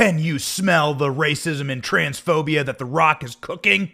Can you smell the racism and transphobia that The Rock is cooking?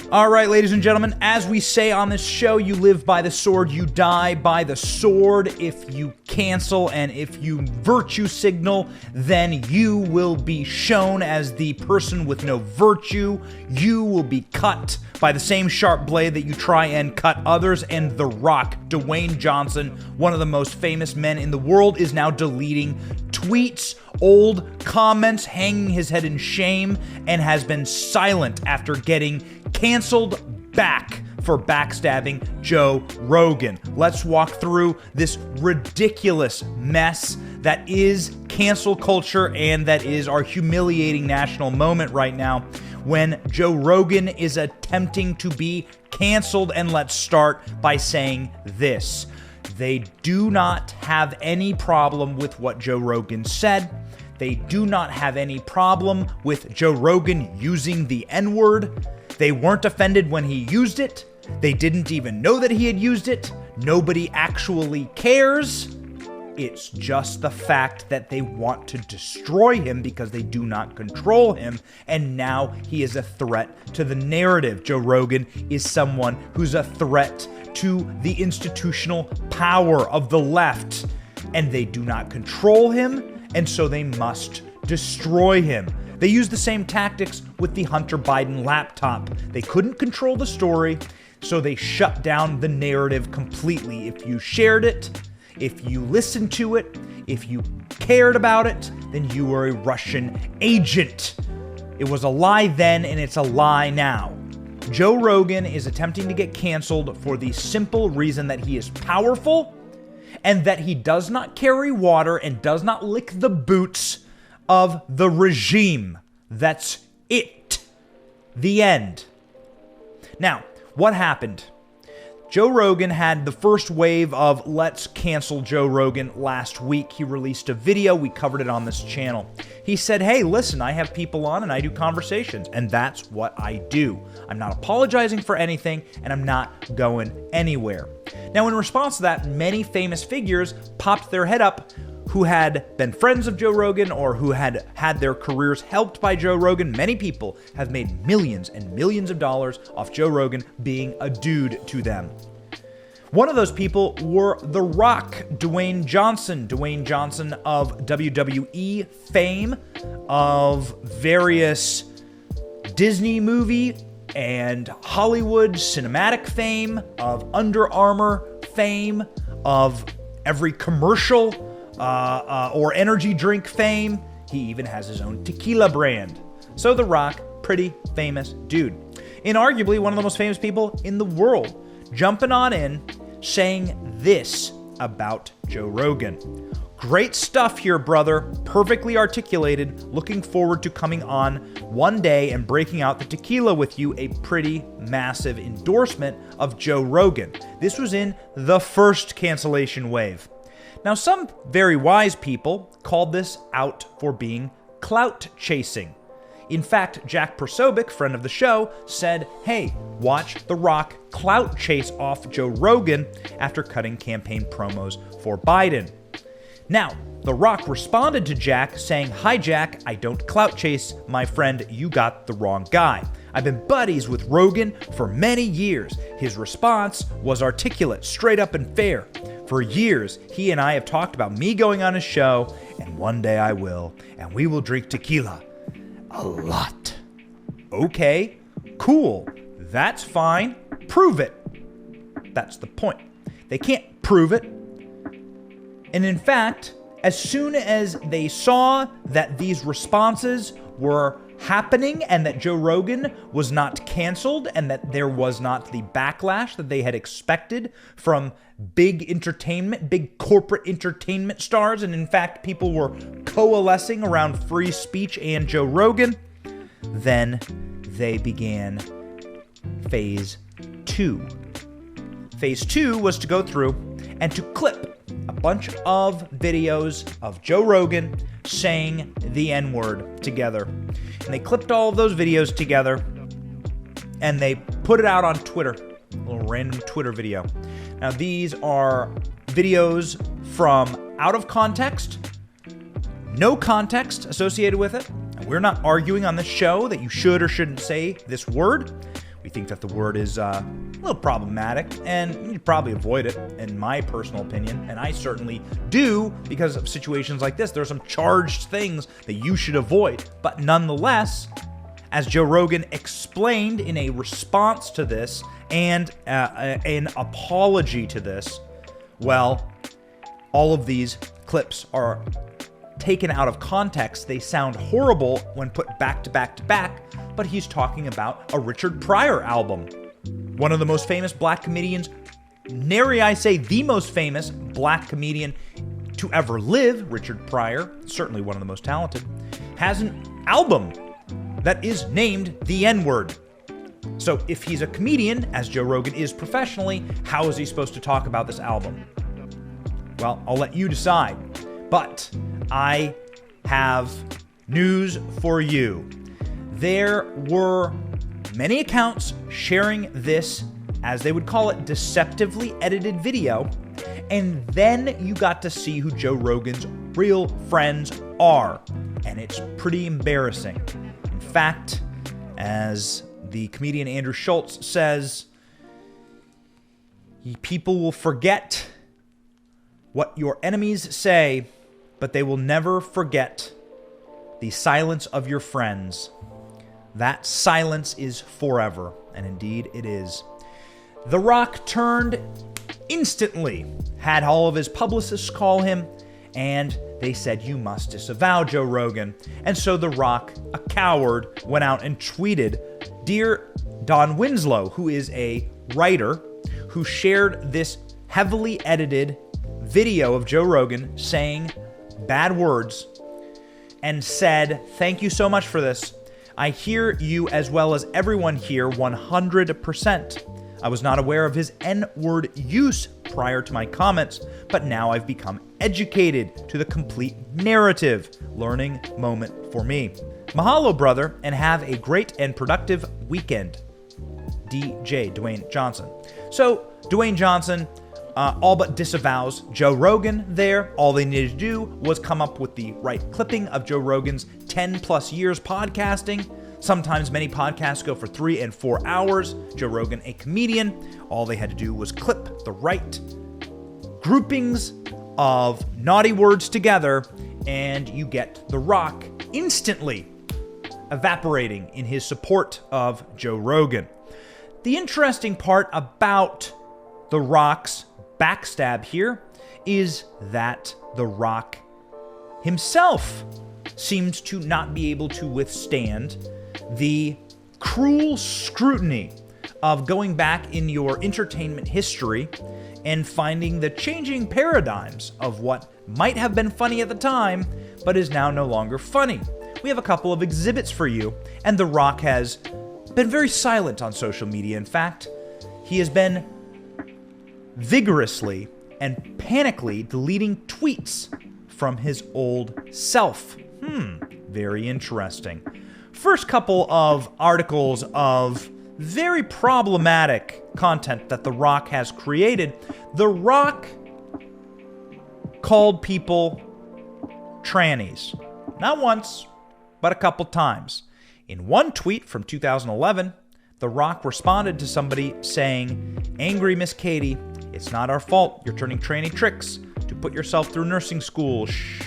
All right, ladies and gentlemen, as we say on this show, you live by the sword, you die by the sword. If you cancel and if you virtue signal, then you will be shown as the person with no virtue. You will be cut by the same sharp blade that you try and cut others. And The Rock, Dwayne Johnson, one of the most famous men in the world, is now deleting tweets, old comments, hanging his head in shame, and has been silent after getting canceled back for backstabbing Joe Rogan. Let's walk through this ridiculous mess that is cancel culture and that is our humiliating national moment right now when Joe Rogan is attempting to be canceled. And let's start by saying this. They do not have any problem with what Joe Rogan said. They do not have any problem with Joe Rogan using the N-word. They weren't offended when he used it. They didn't even know that he had used it. Nobody actually cares. It's just the fact that they want to destroy him because they do not control him. And now he is a threat to the narrative. Joe Rogan is someone who's a threat to the institutional power of the left. And they do not control him, and so they must destroy him. They used the same tactics with the Hunter Biden laptop. They couldn't control the story, so they shut down the narrative completely. If you shared it, if you listened to it, if you cared about it, then you were a Russian agent. It was a lie then, and it's a lie now. Joe Rogan is attempting to get canceled for the simple reason that he is powerful and that he does not carry water and does not lick the boots of the regime. That's it. The end. Now, what happened? Joe Rogan had the first wave of let's cancel Joe Rogan last week. He released a video. We covered it on this channel. He said, hey, listen, I have people on and I do conversations, and that's what I do. I'm not apologizing for anything, and I'm not going anywhere. Now, in response to that, many famous figures popped their head up who had been friends of Joe Rogan or who had had their careers helped by Joe Rogan. Many people have made millions and millions of dollars off Joe Rogan being a dude to them. One of those people were The Rock, Dwayne Johnson. Dwayne Johnson of WWE fame, of various Disney movie and Hollywood cinematic fame, of Under Armour fame, of every commercial or energy drink fame. He even has his own tequila brand. So The Rock, pretty famous dude. And arguably one of the most famous people in the world, jumping on in, saying this about Joe Rogan. Great stuff here, brother. Perfectly articulated. Looking forward to coming on one day and breaking out the tequila with you. A pretty massive endorsement of Joe Rogan. This was in the first cancellation wave. Now, some very wise people called this out for being clout chasing. In fact, Jack Prosobic, friend of the show, said, hey, watch The Rock clout chase off Joe Rogan after cutting campaign promos for Biden. Now, The Rock responded to Jack saying, hi Jack, I don't clout chase, my friend, you got the wrong guy. I've been buddies with Rogan for many years. His response was articulate, straight up and fair. For years, he and I have talked about me going on his show, and one day I will, and we will drink tequila. A lot. Okay, cool. That's fine. Prove it. That's the point. They can't prove it. And in fact, as soon as they saw that these responses were happening and that Joe Rogan was not canceled and that there was not the backlash that they had expected from big entertainment, big corporate entertainment stars, and in fact people were coalescing around free speech and Joe Rogan, then they began phase 2. Phase 2 was to go through and to clip a bunch of videos of Joe Rogan saying the N-word together. And they clipped all of those videos together and they put it out on Twitter, a little random Twitter video. Now these are videos from out of context, no context associated with it. And we're not arguing on this show that you should or shouldn't say this word. We think that the word is a little problematic, and you'd probably avoid it, in my personal opinion. And I certainly do, because of situations like this. There are some charged things that you should avoid. But nonetheless, as Joe Rogan explained in a response to this and an apology to this, well, all of these clips are taken out of context. They sound horrible when put back to back to back, but he's talking about a Richard Pryor album. One of the most famous black comedians, nary I say the most famous black comedian to ever live, Richard Pryor, certainly one of the most talented, has an album that is named the N-word. So if he's a comedian, as Joe Rogan is professionally, how is he supposed to talk about this album? Well, I'll let you decide. But I have news for you. There were many accounts sharing this, as they would call it, deceptively edited video, and then you got to see who Joe Rogan's real friends are, and it's pretty embarrassing. In fact, as the comedian Andrew Schulz says, people will forget what your enemies say, but they will never forget the silence of your friends. That silence is forever, and indeed it is. The Rock turned instantly, had all of his publicists call him, and they said, you must disavow Joe Rogan. And so The Rock, a coward, went out and tweeted, Dear Don Winslow, who is a writer who shared this heavily edited video of Joe Rogan saying bad words and said, thank you so much for this. I hear you as well as everyone here 100%. I was not aware of his N-word use prior to my comments, but now I've become educated to the complete narrative. Learning moment for me. Mahalo, brother, and have a great and productive weekend. DJ Dwayne Johnson. So, Dwayne Johnson all but disavows Joe Rogan there. All they needed to do was come up with the right clipping of Joe Rogan's 10 plus years podcasting. Sometimes many podcasts go for 3 and 4 hours. Joe Rogan, a comedian, all they had to do was clip the right groupings of naughty words together, and you get The Rock instantly evaporating in his support of Joe Rogan. The interesting part about The Rock's backstab here is that The Rock himself seems to not be able to withstand the cruel scrutiny of going back in your entertainment history and finding the changing paradigms of what might have been funny at the time, but is now no longer funny. We have a couple of exhibits for you, and The Rock has been very silent on social media. In fact, he has been vigorously and panically deleting tweets from his old self. Very interesting. First couple of articles of very problematic content that The Rock has created. The Rock called people trannies. Not once, but a couple times. In one tweet from 2011, The Rock responded to somebody saying, "Angry Miss Katie, it's not our fault you're turning tranny tricks to put yourself through nursing school. Shh."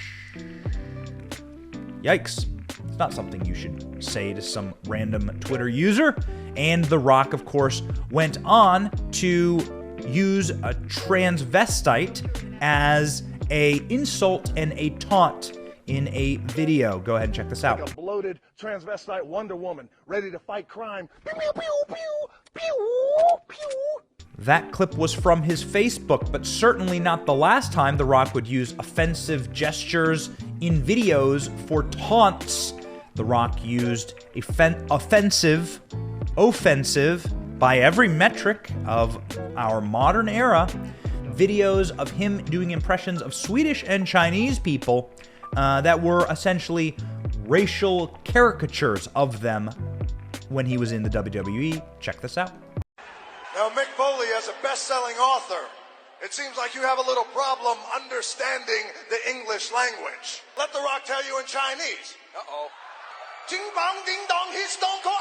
Yikes. It's not something you should say to some random Twitter user. And The Rock, of course, went on to use a transvestite as a insult and a taunt in a video. Go ahead and check this out. Like a bloated transvestite Wonder Woman ready to fight crime. Pew, pew, pew, pew, pew, pew. That clip was from his Facebook, but certainly not the last time The Rock would use offensive gestures in videos for taunts. The Rock used offensive by every metric of our modern era, videos of him doing impressions of Swedish and Chinese people that were essentially racial caricatures of them when he was in the WWE. Check this out. Now, Mick Foley, as a best-selling author, It seems like you have a little problem understanding the English language. Let The Rock tell you in Chinese. Uh-oh. Ding bong ding dong, he's stone cold.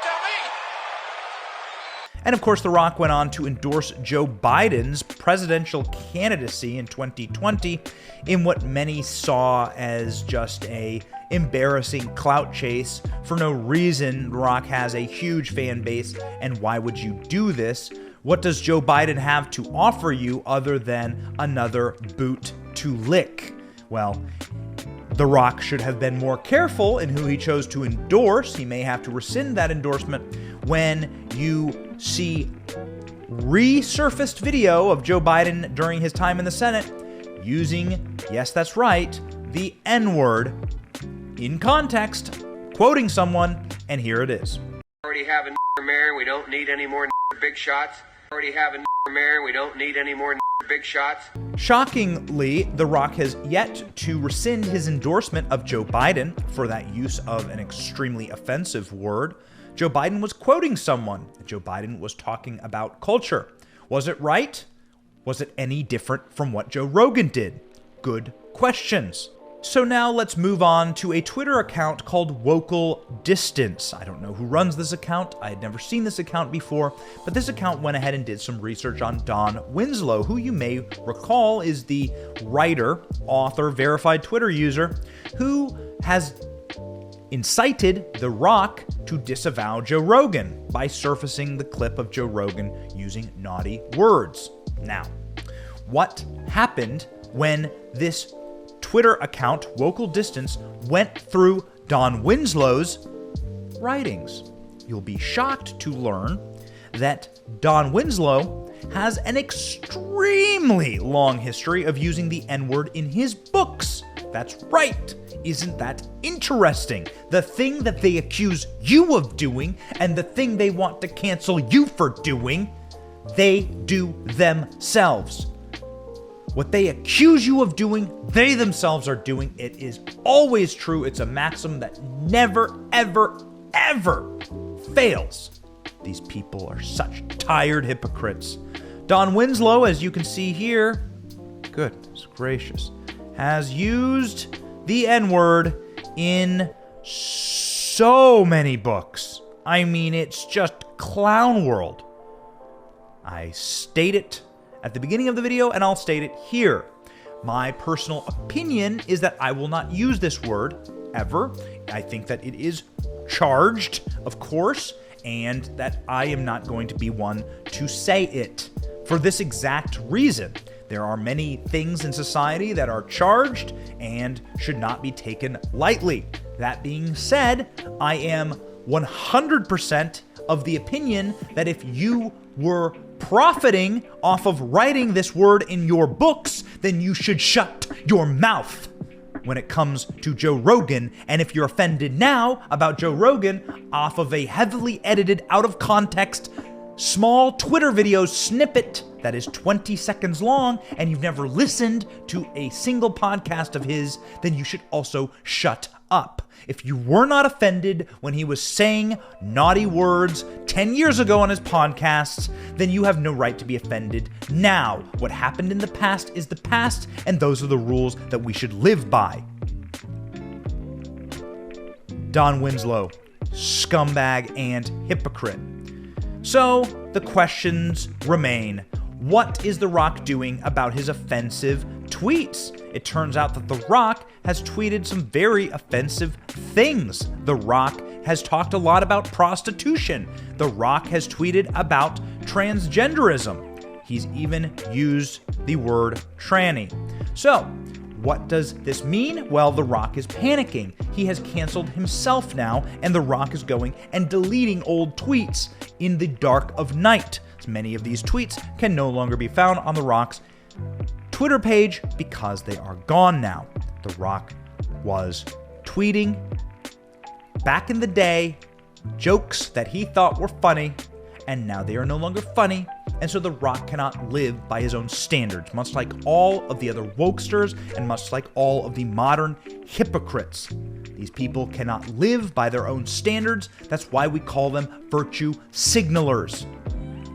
Tell me. And of course, The Rock went on to endorse Joe Biden's presidential candidacy in 2020 in what many saw as just a embarrassing clout chase for no reason. The Rock has a huge fan base, and why would you do this? What does Joe Biden have to offer you other than another boot to lick? Well, The Rock should have been more careful in who he chose to endorse. He may have to rescind that endorsement when you see resurfaced video of Joe Biden during his time in the Senate using, yes, that's right, the N-word in context, quoting someone, and here it is. Already have a mayor, we don't need any more big shots. Already have a mayor, we don't need any more big shots. Shockingly, The Rock has yet to rescind his endorsement of Joe Biden for that use of an extremely offensive word. Joe Biden was quoting someone. Joe Biden was talking about culture. Was it right? Was it any different from what Joe Rogan did? Good questions. So now let's move on to a Twitter account called Vocal Distance. I don't know who runs this account. I had never seen this account before, but this account went ahead and did some research on Don Winslow, who you may recall is the writer, author, verified Twitter user who has incited The Rock to disavow Joe Rogan by surfacing the clip of Joe Rogan using naughty words. Now, what happened when this Twitter account, Vocal Distance, went through Don Winslow's writings? You'll be shocked to learn that Don Winslow has an extremely long history of using the N-word in his books. That's right. Isn't that interesting? The thing that they accuse you of doing and the thing they want to cancel you for doing, they do themselves. What they accuse you of doing, they themselves are doing. It is always true. It's a maxim that never, ever, ever fails. These people are such tired hypocrites. Don Winslow, as you can see here, goodness gracious, has used the N-word in so many books. I mean, it's just clown world. I state it at the beginning of the video, and I'll state it here. My personal opinion is that I will not use this word ever. I think that it is charged, of course, and that I am not going to be one to say it for this exact reason. There are many things in society that are charged and should not be taken lightly. That being said, I am 100% of the opinion that if you were profiting off of writing this word in your books, then you should shut your mouth when it comes to Joe Rogan. And if you're offended now about Joe Rogan off of a heavily edited, out of context, small Twitter video snippet that is 20 seconds long, and you've never listened to a single podcast of his, then you should also shut up. If you were not offended when he was saying naughty words 10 years ago on his podcasts, then you have no right to be offended now. What happened in the past is the past, and those are the rules that we should live by. Don Winslow, scumbag and hypocrite. So the questions remain. What is The Rock doing about his offensive tweets? It turns out that The Rock has tweeted some very offensive things. The Rock has talked a lot about prostitution. The Rock has tweeted about transgenderism. He's even used the word tranny. So, what does this mean? Well, The Rock is panicking. He has canceled himself now, and The Rock is going and deleting old tweets in the dark of night. Many of these tweets can no longer be found on The Rock's Twitter page because they are gone now. The Rock was tweeting back in the day jokes that he thought were funny, and now they are no longer funny, and so The Rock cannot live by his own standards, much like all of the other wokesters and much like all of the modern hypocrites. These people cannot live by their own standards. That's why we call them virtue signalers.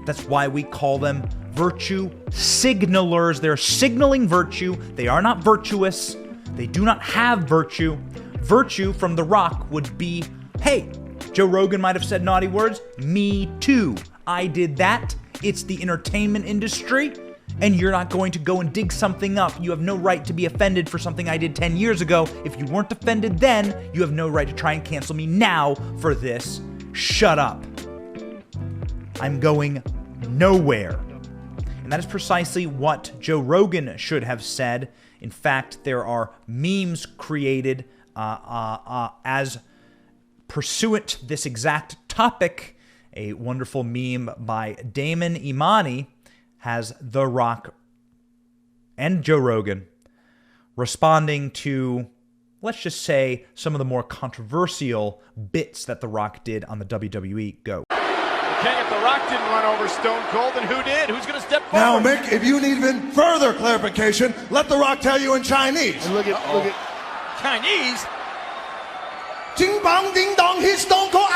That's why we call them virtue signalers. They're signaling virtue. They are not virtuous. They do not have virtue. Virtue from The Rock would be, hey, Joe Rogan might have said naughty words. Me too. I did that. It's the entertainment industry, and you're not going to go and dig something up. You have no right to be offended for something I did 10 years ago. If you weren't offended then, you have no right to try and cancel me now for this. Shut up. I'm going nowhere. And that is precisely what Joe Rogan should have said. In fact, there are memes created as pursuant to this exact topic. A wonderful meme by Damon Imani has The Rock and Joe Rogan responding to, let's just say, some of the more controversial bits that The Rock did on the WWE Go. Okay, if The Rock didn't run over Stone Cold, then who did? Who's going to step Now, forward? Mick, if you need even further clarification, let The Rock tell you in Chinese. Look at Chinese. Ding bang ding dong, he's Stone Cold.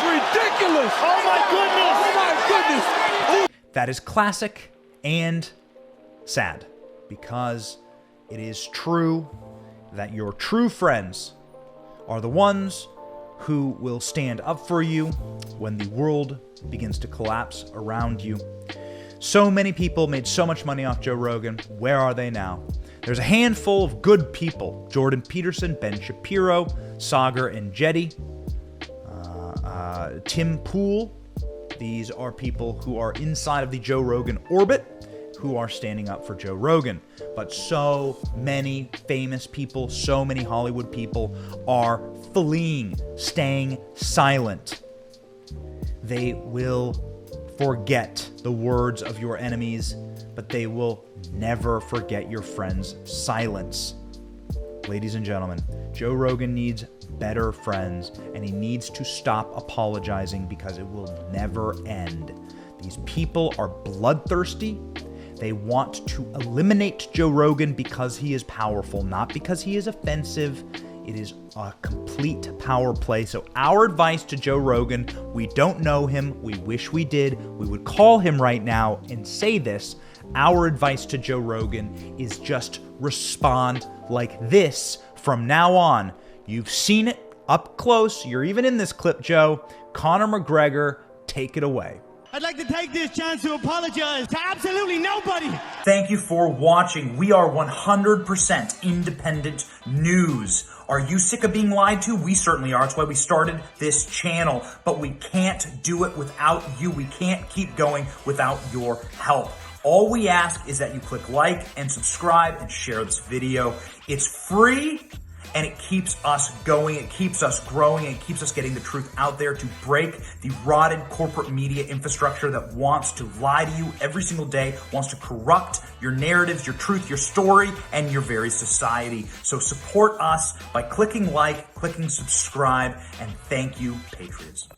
Ridiculous! Oh my goodness! Oh my goodness! That is classic and sad, because it is true that your true friends are the ones who will stand up for you when the world begins to collapse around you. So many people made so much money off Joe Rogan. Where are they now? There's a handful of good people: Jordan Peterson, Ben Shapiro, Sagar and Jetty, Tim Pool. These are people who are inside of the Joe Rogan orbit, who are standing up for Joe Rogan. But so many famous people, so many Hollywood people are fleeing, staying silent. They will forget the words of your enemies, but they will never forget your friends' silence. Ladies and gentlemen, Joe Rogan needs better friends, and he needs to stop apologizing, because it will never end. These people are bloodthirsty. They want to eliminate Joe Rogan because he is powerful, not because he is offensive. It is a complete power play. So our advice to Joe Rogan: we don't know him. We wish we did. We would call him right now and say this. Our advice to Joe Rogan is just respond like this from now on. You've seen it up close. You're even in this clip, Joe. Conor McGregor, take it away. I'd like to take this chance to apologize to absolutely nobody. Thank you for watching. We are 100% independent news. Are you sick of being lied to? We certainly are. That's why we started this channel. But we can't do it without you. We can't keep going without your help. All we ask is that you click like and subscribe and share this video. It's free, and it keeps us going, it keeps us growing, and it keeps us getting the truth out there to break the rotted corporate media infrastructure that wants to lie to you every single day, wants to corrupt your narratives, your truth, your story, and your very society. So support us by clicking like, clicking subscribe, and thank you, Patriots.